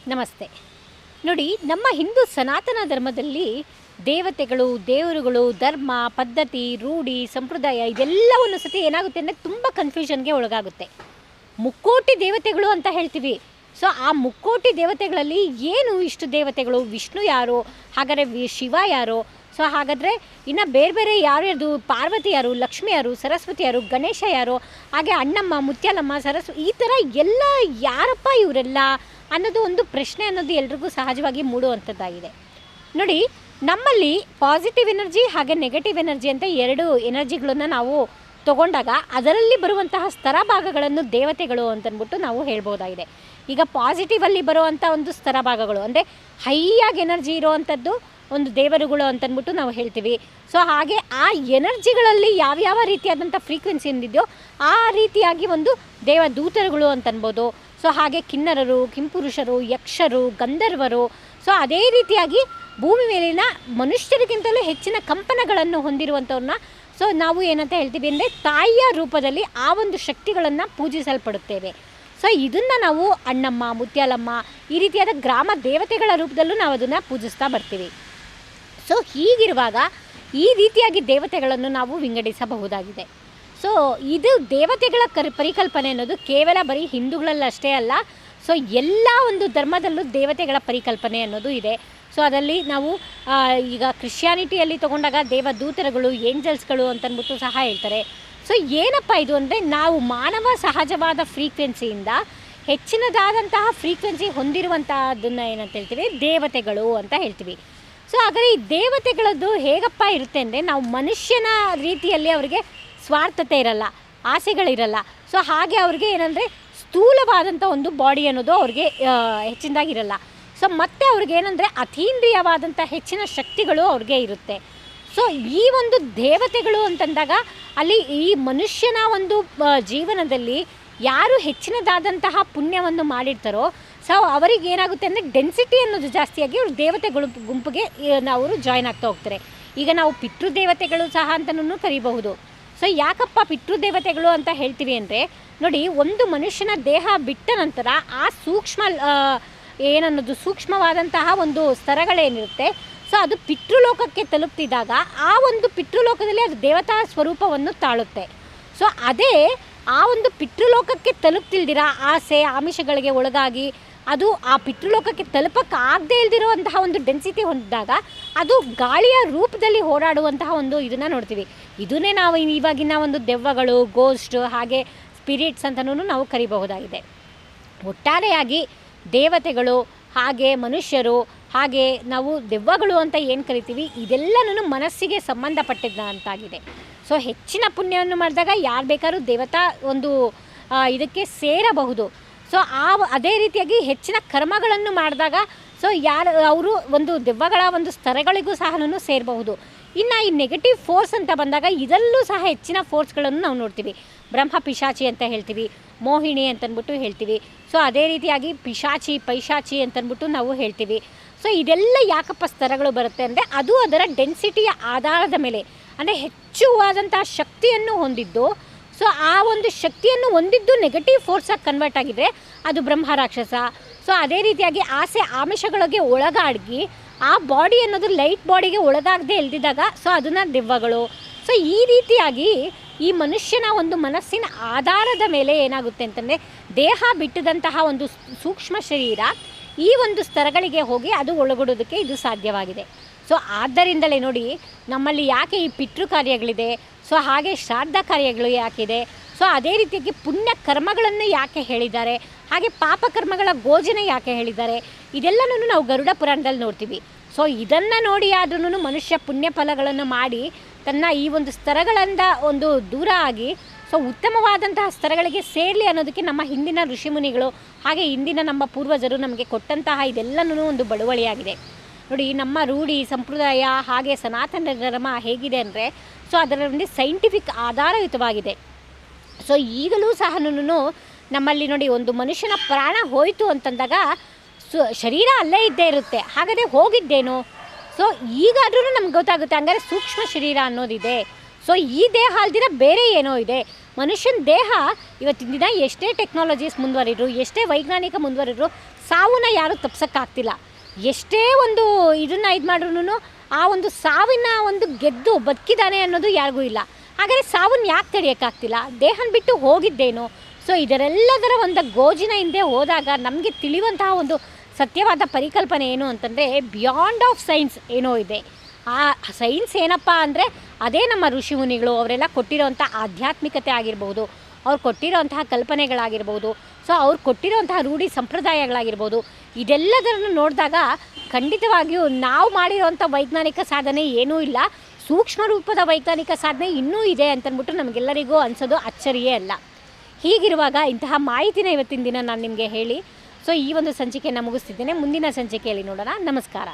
ನಮಸ್ತೆ. ನೋಡಿ, ನಮ್ಮ ಹಿಂದೂ ಸನಾತನ ಧರ್ಮದಲ್ಲಿ ದೇವತೆಗಳು, ದೇವರುಗಳು, ಧರ್ಮ, ಪದ್ಧತಿ, ರೂಢಿ, ಸಂಪ್ರದಾಯ ಇದೆಲ್ಲವನ್ನು ಸತಿ ಏನಾಗುತ್ತೆ ಅಂದರೆ ತುಂಬ ಕನ್ಫ್ಯೂಷನ್ಗೆ ಒಳಗಾಗುತ್ತೆ. ಮುಕ್ಕೋಟಿ ದೇವತೆಗಳು ಅಂತ ಹೇಳ್ತೀವಿ. ಸೊ ಆ ಮುಕ್ಕೋಟಿ ದೇವತೆಗಳಲ್ಲಿ ಏನು ಇಷ್ಟು ದೇವತೆಗಳು? ವಿಷ್ಣು ಯಾರು? ಹಾಗಾದರೆ ಶಿವ ಯಾರು? ಸೊ ಹಾಗಾದರೆ ಇನ್ನು ಬೇರೆ ಬೇರೆ ಯಾರ್ಯಾರ್ದು? ಪಾರ್ವತಿ ಯಾರು? ಲಕ್ಷ್ಮಿ ಯಾರು? ಸರಸ್ವತಿ ಯಾರು? ಗಣೇಶ ಯಾರು? ಹಾಗೆ ಅಣ್ಣಮ್ಮ, ಮುತ್ಯಾಲಮ್ಮ, ಈ ಥರ ಎಲ್ಲ ಯಾರಪ್ಪ ಇವರೆಲ್ಲ ಅನ್ನೋದು ಒಂದು ಪ್ರಶ್ನೆ ಅನ್ನೋದು ಎಲ್ರಿಗೂ ಸಹಜವಾಗಿ ಮೂಡುವಂಥದ್ದಾಗಿದೆ. ನೋಡಿ, ನಮ್ಮಲ್ಲಿ ಪಾಸಿಟಿವ್ ಎನರ್ಜಿ ಹಾಗೆ ನೆಗೆಟಿವ್ ಎನರ್ಜಿ ಅಂತ ಎರಡು ಎನರ್ಜಿಗಳನ್ನು ನಾವು ತಗೊಂಡಾಗ ಅದರಲ್ಲಿ ಬರುವಂತಹ ಸ್ತರ ಭಾಗಗಳನ್ನು ದೇವತೆಗಳು ಅಂತಂದ್ಬಿಟ್ಟು ನಾವು ಹೇಳ್ಬೋದಾಗಿದೆ. ಈಗ ಪಾಸಿಟಿವಲ್ಲಿ ಬರುವಂಥ ಒಂದು ಸ್ತರ ಭಾಗಗಳು ಅಂದರೆ ಹೈಯಾಗಿ ಎನರ್ಜಿ ಇರೋವಂಥದ್ದು ಒಂದು ದೇವರುಗಳು ಅಂತಂದ್ಬಿಟ್ಟು ನಾವು ಹೇಳ್ತೀವಿ. ಸೊ ಹಾಗೆ ಆ ಎನರ್ಜಿಗಳಲ್ಲಿ ಯಾವ್ಯಾವ ರೀತಿಯಾದಂಥ ಫ್ರೀಕ್ವೆನ್ಸಿ ಏನಿದೆಯೋ ಆ ರೀತಿಯಾಗಿ ಒಂದು ದೇವದೂತರುಗಳು ಅಂತನ್ಬೋದು. ಸೊ ಹಾಗೆ ಕಿನ್ನರರು, ಕಿಂಪುರುಷರು, ಯಕ್ಷರು, ಗಂಧರ್ವರು. ಸೊ ಅದೇ ರೀತಿಯಾಗಿ ಭೂಮಿ ಮೇಲಿನ ಮನುಷ್ಯರಿಗಿಂತಲೂ ಹೆಚ್ಚಿನ ಕಂಪನಗಳನ್ನು ಹೊಂದಿರುವಂಥವ್ರನ್ನ ಸೊ ನಾವು ಏನಂತ ಹೇಳ್ತೀವಿ ಅಂದರೆ ತಾಯಿಯ ರೂಪದಲ್ಲಿ ಆ ಒಂದು ಶಕ್ತಿಗಳನ್ನು ಪೂಜಿಸಲ್ಪಡುತ್ತೇವೆ. ಸೊ ಇದನ್ನು ನಾವು ಅಣ್ಣಮ್ಮ, ಮುತ್ಯಾಲಮ್ಮ ಈ ರೀತಿಯಾದ ಗ್ರಾಮ ದೇವತೆಗಳ ರೂಪದಲ್ಲೂ ನಾವು ಅದನ್ನು ಪೂಜಿಸ್ತಾ ಬರ್ತೀವಿ. ಸೊ ಹೀಗಿರುವಾಗ ಈ ರೀತಿಯಾಗಿ ದೇವತೆಗಳನ್ನು ನಾವು ವಿಂಗಡಿಸಬಹುದಾಗಿದೆ. ಸೊ ಇದು ದೇವತೆಗಳ ಪರಿಕಲ್ಪನೆ ಅನ್ನೋದು ಕೇವಲ ಬರೀ ಹಿಂದೂಗಳಲ್ಲಷ್ಟೇ ಅಲ್ಲ. ಸೊ ಎಲ್ಲ ಒಂದು ಧರ್ಮದಲ್ಲೂ ದೇವತೆಗಳ ಪರಿಕಲ್ಪನೆ ಅನ್ನೋದು ಇದೆ. ಸೊ ಅದರಲ್ಲಿ ನಾವು ಈಗ ಕ್ರಿಶ್ಚಿಯಾನಿಟಿಯಲ್ಲಿ ತೊಗೊಂಡಾಗ ದೇವದೂತರುಗಳು, ಏಂಜಲ್ಸ್ಗಳು ಅಂತಂದ್ಬಿಟ್ಟು ಸಹ ಹೇಳ್ತಾರೆ. ಸೊ ಏನಪ್ಪ ಇದು ಅಂದರೆ ನಾವು ಮಾನವ ಸಹಜವಾದ ಫ್ರೀಕ್ವೆನ್ಸಿಯಿಂದ ಹೆಚ್ಚಿನದಾದಂತಹ ಫ್ರೀಕ್ವೆನ್ಸಿ ಹೊಂದಿರುವಂತಹದನ್ನು ಏನಂತ ಹೇಳ್ತೀವಿ? ದೇವತೆಗಳು ಅಂತ ಹೇಳ್ತೀವಿ. ಸೊ ಹಾಗಾದರೆ ಈ ದೇವತೆಗಳದ್ದು ಹೇಗಪ್ಪ ಇರುತ್ತೆ ಅಂದರೆ ನಾವು ಮನುಷ್ಯನ ರೀತಿಯಲ್ಲಿ ಅವರಿಗೆ ಸ್ವಾರ್ಥತೆ ಇರಲ್ಲ, ಆಸೆಗಳಿರಲ್ಲ. ಸೊ ಹಾಗೆ ಅವ್ರಿಗೆ ಏನಂದರೆ ಸ್ಥೂಲವಾದಂಥ ಒಂದು ಬಾಡಿ ಅನ್ನೋದು ಅವ್ರಿಗೆ ಹೆಚ್ಚಿನದಾಗಿರಲ್ಲ. ಸೊ ಮತ್ತು ಅವ್ರಿಗೆ ಏನಂದರೆ ಅತೀಂದ್ರಿಯವಾದಂಥ ಹೆಚ್ಚಿನ ಶಕ್ತಿಗಳು ಅವ್ರಿಗೆ ಇರುತ್ತೆ. ಸೊ ಈ ಒಂದು ದೇವತೆಗಳು ಅಂತಂದಾಗ ಅಲ್ಲಿ ಈ ಮನುಷ್ಯನ ಒಂದು ಜೀವನದಲ್ಲಿ ಯಾರು ಹೆಚ್ಚಿನದಾದಂತಹ ಪುಣ್ಯವನ್ನು ಮಾಡಿರ್ತಾರೋ ಸೊ ಅವರಿಗೆ ಏನಾಗುತ್ತೆ ಅಂದರೆ ಡೆನ್ಸಿಟಿ ಅನ್ನೋದು ಜಾಸ್ತಿಯಾಗಿ ಅವ್ರು ದೇವತೆಗಳು ಗುಂಪಿಗೆ ಅವರು ಜಾಯ್ನ್ ಆಗ್ತಾ ಹೋಗ್ತಾರೆ. ಈಗ ನಾವು ಪಿತೃದೇವತೆಗಳು ಸಹ ಅಂತಲೂ ಕರಿಬಹುದು. ಸೊ ಯಾಕಪ್ಪ ಪಿತೃದೇವತೆಗಳು ಅಂತ ಹೇಳ್ತೀವಿ ಅಂದರೆ ನೋಡಿ, ಒಂದು ಮನುಷ್ಯನ ದೇಹ ಬಿಟ್ಟ ನಂತರ ಆ ಸೂಕ್ಷ್ಮವಾದಂತಹ ಒಂದು ಸ್ತರಗಳೇನಿರುತ್ತೆ ಸೊ ಅದು ಪಿತೃಲೋಕಕ್ಕೆ ತಲುಪ್ತಿದ್ದಾಗ ಆ ಒಂದು ಪಿತೃಲೋಕದಲ್ಲಿ ಅದು ದೇವತಾ ಸ್ವರೂಪವನ್ನು ತಾಳುತ್ತೆ. ಸೊ ಅದೇ ಆ ಒಂದು ಪಿತೃಲೋಕಕ್ಕೆ ತಲುಪ್ತಿಲ್ದಿರ ಆಸೆ ಆಮಿಷಗಳಿಗೆ ಒಳಗಾಗಿ ಅದು ಆ ಪಿತೃಲೋಕಕ್ಕೆ ತಲುಪಕ್ಕಾಗದೇ ಇಲ್ದಿರುವಂತಹ ಒಂದು ಡೆನ್ಸಿಟಿ ಹೊಂದಿದಾಗ ಅದು ಗಾಳಿಯ ರೂಪದಲ್ಲಿ ಓಡಾಡುವಂತಹ ಒಂದು ಇದನ್ನು ನೋಡ್ತೀವಿ. ಇದನ್ನೇ ನಾವು ಇವಾಗಿನ ಒಂದು ದೆವ್ವಗಳು, ಗೋಸ್ಟ್ ಹಾಗೆ ಸ್ಪಿರಿಟ್ಸ್ ಅಂತಲೂ ನಾವು ಕರಿಬಹುದಾಗಿದೆ. ಒಟ್ಟಾರೆಯಾಗಿ ದೇವತೆಗಳು ಹಾಗೆ ಮನುಷ್ಯರು ಹಾಗೆ ನಾವು ದೆವ್ವಗಳು ಅಂತ ಏನು ಕರಿತೀವಿ ಇದೆಲ್ಲನೂ ಮನಸ್ಸಿಗೆ ಸಂಬಂಧಪಟ್ಟಿದ್ದಂತಾಗಿದೆ. ಸೊ ಹೆಚ್ಚಿನ ಪುಣ್ಯವನ್ನು ಮಾಡಿದಾಗ ಯಾರು ಬೇಕಾದ್ರೂ ದೇವತಾ ಒಂದು ಇದಕ್ಕೆ ಸೇರಬಹುದು. ಸೊ ಅದೇ ರೀತಿಯಾಗಿ ಹೆಚ್ಚಿನ ಕರ್ಮಗಳನ್ನು ಮಾಡಿದಾಗ ಸೊ ಅವರು ಒಂದು ದೆವ್ವಗಳ ಒಂದು ಸ್ತರಗಳಿಗೂ ಸಹ ಸೇರಬಹುದು. ಇನ್ನು ಈ ನೆಗೆಟಿವ್ ಫೋರ್ಸ್ ಅಂತ ಬಂದಾಗ ಇದರಲ್ಲೂ ಸಹ ಹೆಚ್ಚಿನ ಫೋರ್ಸ್ಗಳನ್ನು ನಾವು ನೋಡ್ತೀವಿ. ಬ್ರಹ್ಮ ಪಿಶಾಚಿ ಅಂತ ಹೇಳ್ತೀವಿ, ಮೋಹಿನಿ ಅಂತಂದ್ಬಿಟ್ಟು ಹೇಳ್ತೀವಿ. ಸೊ ಅದೇ ರೀತಿಯಾಗಿ ಪಿಶಾಚಿ, ಪೈಶಾಚಿ ಅಂತಂದ್ಬಿಟ್ಟು ನಾವು ಹೇಳ್ತೀವಿ. ಸೊ ಇದೆಲ್ಲ ಯಾಕಪ್ಪ ಸ್ತರಗಳು ಬರುತ್ತೆ ಅಂದರೆ ಅದು ಅದರ ಡೆನ್ಸಿಟಿಯ ಆಧಾರದ ಮೇಲೆ ಅಂದರೆ ಹೆಚ್ಚುವಾದಂಥ ಶಕ್ತಿಯನ್ನು ಹೊಂದಿದ್ದು. ಸೊ ಆ ಒಂದು ಶಕ್ತಿಯನ್ನು ಹೊಂದಿದ್ದು ನೆಗೆಟಿವ್ ಫೋರ್ಸಾಗಿ ಕನ್ವರ್ಟ್ ಆಗಿದ್ರೆ ಅದು ಬ್ರಹ್ಮ ರಾಕ್ಷಸ. ಸೊ ಅದೇ ರೀತಿಯಾಗಿ ಆಸೆ ಆಮಿಷಗಳಿಗೆ ಒಳಗಾಗಿ ಆ ಬಾಡಿ ಅನ್ನೋದು ಲೈಟ್ ಬಾಡಿಗೆ ಒಳಗಾಗದೆ ಇಲ್ದಿದ್ದಾಗ ಸೊ ಅದನ್ನು ದೆವ್ವಗಳು. ಸೊ ಈ ರೀತಿಯಾಗಿ ಈ ಮನುಷ್ಯನ ಒಂದು ಮನಸ್ಸಿನ ಆಧಾರದ ಮೇಲೆ ಏನಾಗುತ್ತೆ ಅಂತಂದರೆ ದೇಹ ಬಿಟ್ಟಿದಂತಹ ಒಂದು ಸೂಕ್ಷ್ಮ ಶರೀರ ಈ ಒಂದು ಸ್ತರಗಳಿಗೆ ಹೋಗಿ ಅದು ಒಳಗೊಡೋದಕ್ಕೆ ಇದು ಸಾಧ್ಯವಾಗಿದೆ. ಸೊ ಆದ್ದರಿಂದಲೇ ನೋಡಿ, ನಮ್ಮಲ್ಲಿ ಯಾಕೆ ಈ ಪಿತೃ ಕಾರ್ಯಗಳಿದೆ, ಸೊ ಹಾಗೆ ಶ್ರಾದ್ದ ಕಾರ್ಯಗಳು ಯಾಕಿದೆ, ಸೊ ಅದೇ ರೀತಿಯಾಗಿ ಪುಣ್ಯ ಕರ್ಮಗಳನ್ನು ಯಾಕೆ ಹೇಳಿದ್ದಾರೆ, ಹಾಗೆ ಪಾಪಕರ್ಮಗಳ ಗೋಜನೆ ಯಾಕೆ ಹೇಳಿದ್ದಾರೆ, ಇದೆಲ್ಲನೂ ನಾವು ಗರುಡ ಪುರಾಣದಲ್ಲಿ ನೋಡ್ತೀವಿ. ಸೊ ಇದನ್ನು ನೋಡಿ ಆದ್ರೂ ಮನುಷ್ಯ ಪುಣ್ಯ ಫಲಗಳನ್ನು ಮಾಡಿ ತನ್ನ ಈ ಒಂದು ಸ್ತರಗಳಿಂದ ಒಂದು ದೂರ ಆಗಿ ಸೊ ಉತ್ತಮವಾದಂತಹ ಸ್ತರಗಳಿಗೆ ಸೇರಲಿ ಅನ್ನೋದಕ್ಕೆ ನಮ್ಮ ಹಿಂದಿನ ಋಷಿಮುನಿಗಳು ಹಾಗೆ ಇಂದಿನ ನಮ್ಮ ಪೂರ್ವಜರು ನಮಗೆ ಕೊಟ್ಟಂತಹ ಇದೆಲ್ಲನೂ ಒಂದು ಬಳುವಳಿಯಾಗಿದೆ. ನೋಡಿ, ನಮ್ಮ ರೂಢಿ ಸಂಪ್ರದಾಯ ಹಾಗೆ ಸನಾತನ ಧರ್ಮ ಹೇಗಿದೆ ಅಂದರೆ ಸೊ ಅದರಲ್ಲಿ ಸೈಂಟಿಫಿಕ್ ಆಧಾರಯುತವಾಗಿದೆ. ಸೊ ಈಗಲೂ ಸಹ ನಮ್ಮಲ್ಲಿ ನೋಡಿ, ಒಂದು ಮನುಷ್ಯನ ಪ್ರಾಣ ಹೋಯಿತು ಅಂತಂದಾಗ ಶರೀರ ಅಲ್ಲೇ ಇದ್ದೇ ಇರುತ್ತೆ. ಹಾಗಾದರೆ ಹೋಗಿದ್ದೇನೋ? ಸೊ ಈಗಾದ್ರೂ ನಮ್ಗೆ ಗೊತ್ತಾಗುತ್ತೆ ಹಂಗಾರೆ ಸೂಕ್ಷ್ಮ ಶರೀರ ಅನ್ನೋದಿದೆ. ಸೊ ಈ ದೇಹ ಅಲ್ದಿರ ಬೇರೆ ಏನೋ ಇದೆ. ಮನುಷ್ಯನ ದೇಹ ಇವತ್ತಿನ ದಿನ ಎಷ್ಟೇ ಟೆಕ್ನಾಲಜೀಸ್ ಮುಂದುವರಿದ್ರು, ಎಷ್ಟೇ ವೈಜ್ಞಾನಿಕ ಮುಂದುವರಿದ್ರು, ಸಾವನ್ನ ಯಾರೂ ತಪ್ಸೋಕ್ಕಾಗ್ತಿಲ್ಲ. ಎಷ್ಟೇ ಒಂದು ಇದನ್ನು ಇದು ಮಾಡ್ರೂ ಆ ಒಂದು ಸಾವಿನ ಒಂದು ಗೆದ್ದು ಬದುಕಿದ್ದಾನೆ ಅನ್ನೋದು ಯಾರಿಗೂ ಇಲ್ಲ. ಹಾಗಾದರೆ ಸಾವನ್ನ ಯಾಕೆ ತಡೆಯೋಕ್ಕಾಗ್ತಿಲ್ಲ? ದೇಹನ ಬಿಟ್ಟು ಹೋಗಿದ್ದೇನು? ಸೊ ಇದರೆಲ್ಲದರ ಒಂದು ಗೋಜಿನ ಹಿಂದೆ ಹೋದಾಗ ನಮಗೆ ತಿಳಿಯುವಂತಹ ಒಂದು ಸತ್ಯವಾದ ಪರಿಕಲ್ಪನೆ ಏನು ಅಂತಂದರೆ, ಬಿಯಾಂಡ್ ಆಫ್ ಸೈನ್ಸ್ ಏನೋ ಇದೆ. ಆ ಸೈನ್ಸ್ ಏನಪ್ಪ ಅಂದರೆ ಅದೇ ನಮ್ಮ ಋಷಿಮುನಿಗಳು ಅವರೆಲ್ಲ ಕೊಟ್ಟಿರೋವಂಥ ಆಧ್ಯಾತ್ಮಿಕತೆ ಆಗಿರ್ಬೋದು, ಅವ್ರು ಕೊಟ್ಟಿರೋಂತಹ ಕಲ್ಪನೆಗಳಾಗಿರ್ಬೋದು, ಸೊ ಅವ್ರು ಕೊಟ್ಟಿರೋಂತಹ ರೂಢಿ ಸಂಪ್ರದಾಯಗಳಾಗಿರ್ಬೋದು, ಇದೆಲ್ಲದನ್ನು ನೋಡಿದಾಗ ಖಂಡಿತವಾಗಿಯೂ ನಾವು ಮಾಡಿರೋವಂಥ ವೈಜ್ಞಾನಿಕ ಸಾಧನೆ ಏನೂ ಇಲ್ಲ, ಸೂಕ್ಷ್ಮ ರೂಪದ ವೈಜ್ಞಾನಿಕ ಸಾಧನೆ ಇನ್ನೂ ಇದೆ ಅಂತಂದ್ಬಿಟ್ಟು ನಮಗೆಲ್ಲರಿಗೂ ಅನಿಸೋದು ಅಚ್ಚರಿಯೇ ಅಲ್ಲ. ಹೀಗಿರುವಾಗ ಇಂತಹ ಮಾಹಿತಿನ ಇವತ್ತಿನ ದಿನ ನಾನು ನಿಮಗೆ ಹೇಳಿ ಸೊ ಈ ಒಂದು ಸಂಚಿಕೆಯನ್ನು ಮುಗಿಸ್ತಿದ್ದೇನೆ. ಮುಂದಿನ ಸಂಚಿಕೆಯಲ್ಲಿ ನೋಡೋಣ. ನಮಸ್ಕಾರ.